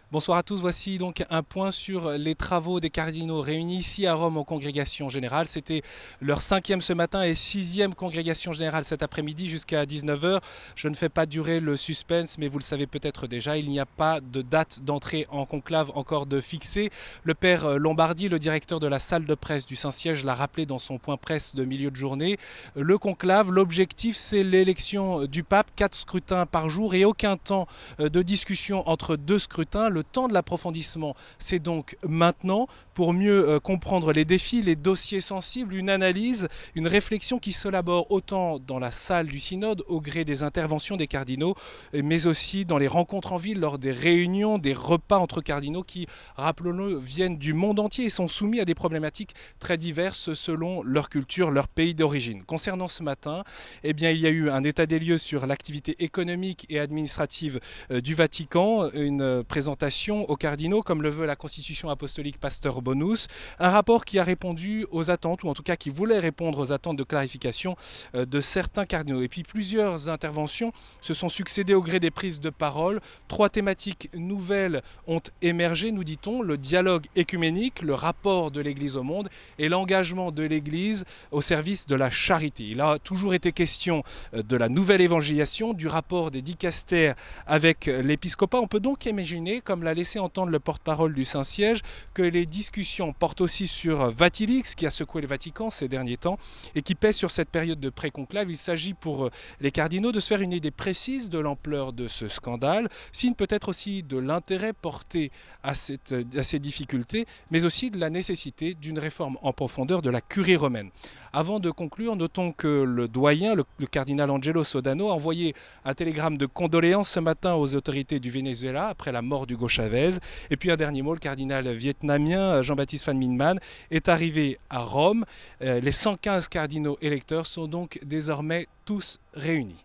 Bonsoir à tous, voici donc un point sur les travaux des cardinaux réunis ici à Rome en congrégation générale. C'était leur cinquième ce matin et sixième congrégation générale cet après-midi jusqu'à 19 heures. Je ne fais pas durer le suspense, mais vous le savez peut-être déjà, il n'y a pas de date d'entrée en conclave encore de fixée. Le père Lombardi, le directeur de la salle de presse du Saint-Siège, l'a rappelé dans son point presse de milieu de journée. Le conclave, l'objectif c'est l'élection du pape, 4 scrutins par jour et aucun temps de discussion entre deux scrutins. Le temps de l'approfondissement, c'est donc maintenant pour mieux comprendre les défis, les dossiers sensibles, une analyse, une réflexion qui s'élabore autant dans la salle du synode au gré des interventions des cardinaux, mais aussi dans les rencontres en ville, lors des réunions, des repas entre cardinaux qui, rappelons-le, viennent du monde entier et sont soumis à des problématiques très diverses selon leur culture, leur pays d'origine. Concernant ce matin, eh bien, il y a eu un état des lieux sur l'activité économique et administrative du Vatican, une présentation aux cardinaux comme le veut la constitution apostolique Pasteur Bonus, un rapport qui a répondu aux attentes, ou en tout cas qui voulait répondre aux attentes de clarification de certains cardinaux. Et puis plusieurs interventions se sont succédées au gré des prises de parole. 3 thématiques nouvelles ont émergé, nous dit-on: le dialogue écuménique, le rapport de l'Église au monde et l'engagement de l'Église au service de la charité. Il a toujours été question de la nouvelle évangélisation, du rapport des dicastères avec l'épiscopat. On peut donc imaginer, comme l'a laissé entendre le porte-parole du Saint-Siège, que les discussions portent aussi sur Vatilix, qui a secoué le Vatican ces derniers temps et qui pèse sur cette période de pré-conclave. Il s'agit pour les cardinaux de se faire une idée précise de l'ampleur de ce scandale, signe peut-être aussi de l'intérêt porté à ces difficultés, mais aussi de la nécessité d'une réforme en profondeur de la curie romaine. Avant de conclure, notons que le doyen, le cardinal Angelo Sodano, a envoyé un télégramme de condoléances ce matin aux autorités du Venezuela après la mort d'Hugo Chavez. Et puis un dernier mot, le cardinal vietnamien Jean-Baptiste Van Minman est arrivé à Rome. Les 115 cardinaux électeurs sont donc désormais tous réunis.